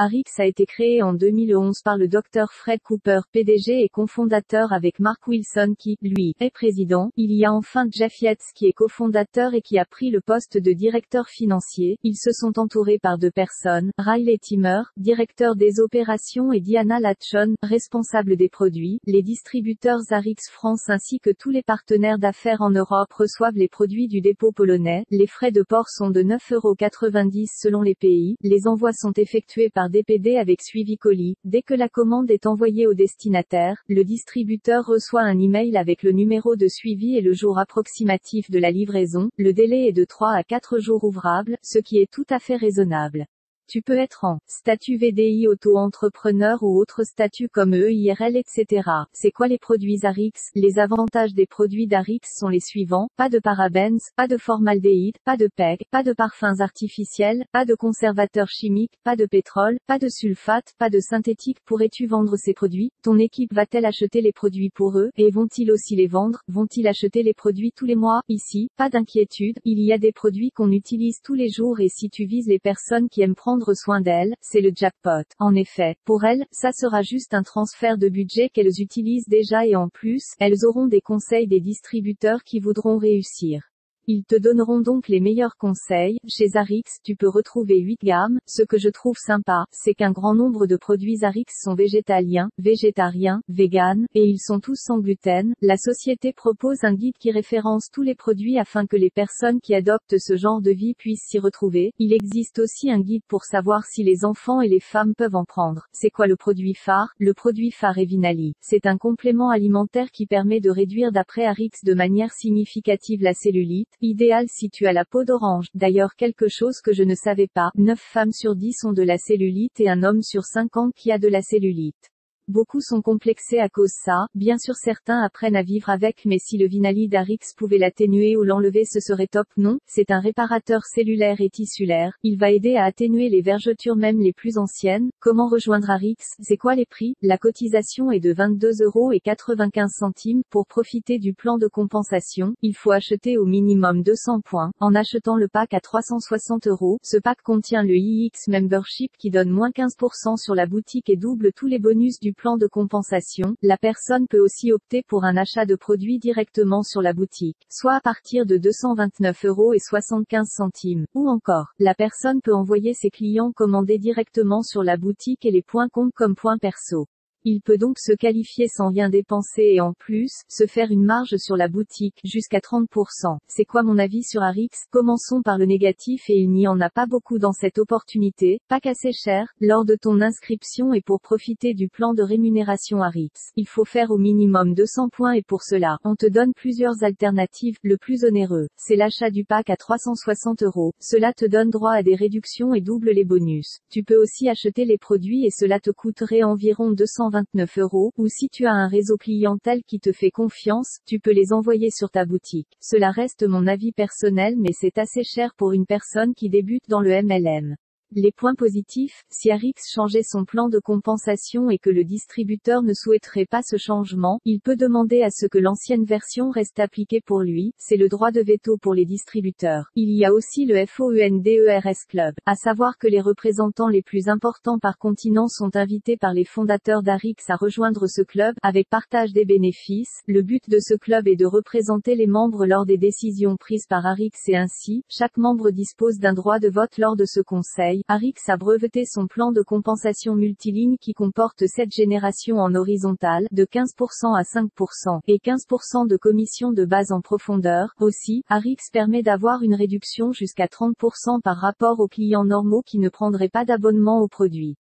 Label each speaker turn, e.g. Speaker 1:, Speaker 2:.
Speaker 1: Arix a été créé en 2011 par le Dr Fred Cooper, PDG et cofondateur avec Mark Wilson qui, lui, est président. Il y a enfin Jeff Yates qui est cofondateur et qui a pris le poste de directeur financier. Ils se sont entourés par deux personnes, Riley Timmer, directeur des opérations et Diana Latchon, responsable des produits. Les distributeurs Arix France ainsi que tous les partenaires d'affaires en Europe reçoivent les produits du dépôt polonais. Les frais de port sont de 9,90 € selon les pays. Les envois sont effectués par DPD avec suivi colis. Dès que la commande est envoyée au destinataire, le distributeur reçoit un email avec le numéro de suivi et le jour approximatif de la livraison. Le délai est de 3 à 4 jours ouvrables, ce qui est tout à fait raisonnable. Tu peux être en statut VDI auto-entrepreneur ou autre statut comme EIRL etc. C'est quoi les produits Arix? Les avantages des produits d'Arix sont les suivants: pas de parabènes, pas de formaldéhyde, pas de PEG, pas de parfums artificiels, pas de conservateurs chimiques, pas de pétrole, pas de sulfate, pas de synthétique. Pourrais-tu vendre ces produits? Ton équipe va-t-elle acheter les produits pour eux? Et vont-ils aussi les vendre? Vont-ils acheter les produits tous les mois? Ici, pas d'inquiétude, il y a des produits qu'on utilise tous les jours et si tu vises les personnes qui aiment prendre soin d'elles, c'est le jackpot. En effet, pour elles, ça sera juste un transfert de budget qu'elles utilisent déjà et en plus, elles auront des conseils des distributeurs qui voudront réussir. Ils te donneront donc les meilleurs conseils. Chez Arix, tu peux retrouver 8 gammes. Ce que je trouve sympa, c'est qu'un grand nombre de produits Arix sont végétaliens, végétariens, véganes, et ils sont tous sans gluten. La société propose un guide qui référence tous les produits afin que les personnes qui adoptent ce genre de vie puissent s'y retrouver. Il existe aussi un guide pour savoir si les enfants et les femmes peuvent en prendre. C'est quoi le produit phare? Le produit phare est Vinali. C'est un complément alimentaire qui permet de réduire d'après Arix de manière significative la cellulite. Idéal si tu as la peau d'orange. D'ailleurs quelque chose que je ne savais pas, 9 femmes sur 10 ont de la cellulite et un homme sur 50 qui a de la cellulite. Beaucoup sont complexés à cause ça, bien sûr certains apprennent à vivre avec mais si le Vinali d'Arix pouvait l'atténuer ou l'enlever ce serait top. Non, c'est un réparateur cellulaire et tissulaire, il va aider à atténuer les vergetures même les plus anciennes. Comment rejoindre Arix? C'est quoi les prix? La cotisation est de 22,95 € pour profiter du plan de compensation, il faut acheter au minimum 200 points, en achetant le pack à 360 €. Ce pack contient le iX Membership qui donne moins 15% sur la boutique et double tous les bonus du plan de compensation. La personne peut aussi opter pour un achat de produits directement sur la boutique, soit à partir de 229,75 €. Ou encore, la personne peut envoyer ses clients commander directement sur la boutique et les points comptent comme points perso. Il peut donc se qualifier sans rien dépenser et en plus, se faire une marge sur la boutique, jusqu'à 30%. C'est quoi mon avis sur Arix? Commençons par le négatif et il n'y en a pas beaucoup dans cette opportunité. Pack assez cher, lors de ton inscription et pour profiter du plan de rémunération Arix, il faut faire au minimum 200 points et pour cela, on te donne plusieurs alternatives. Le plus onéreux, c'est l'achat du pack à 360 €. Cela te donne droit à des réductions et double les bonus. Tu peux aussi acheter les produits et cela te coûterait environ 229 €, ou si tu as un réseau clientèle qui te fait confiance, tu peux les envoyer sur ta boutique. Cela reste mon avis personnel mais c'est assez cher pour une personne qui débute dans le MLM. Les points positifs, si Arix changeait son plan de compensation et que le distributeur ne souhaiterait pas ce changement, il peut demander à ce que l'ancienne version reste appliquée pour lui, c'est le droit de veto pour les distributeurs. Il y a aussi le FOUNDERS Club, à savoir que les représentants les plus importants par continent sont invités par les fondateurs d'Arix à rejoindre ce club, avec partage des bénéfices. Le but de ce club est de représenter les membres lors des décisions prises par Arix et ainsi, chaque membre dispose d'un droit de vote lors de ce conseil. Arix a breveté son plan de compensation multiligne qui comporte 7 générations en horizontale, de 15% à 5%, et 15% de commission de base en profondeur. Aussi, Arix permet d'avoir une réduction jusqu'à 30% par rapport aux clients normaux qui ne prendraient pas d'abonnement au produit.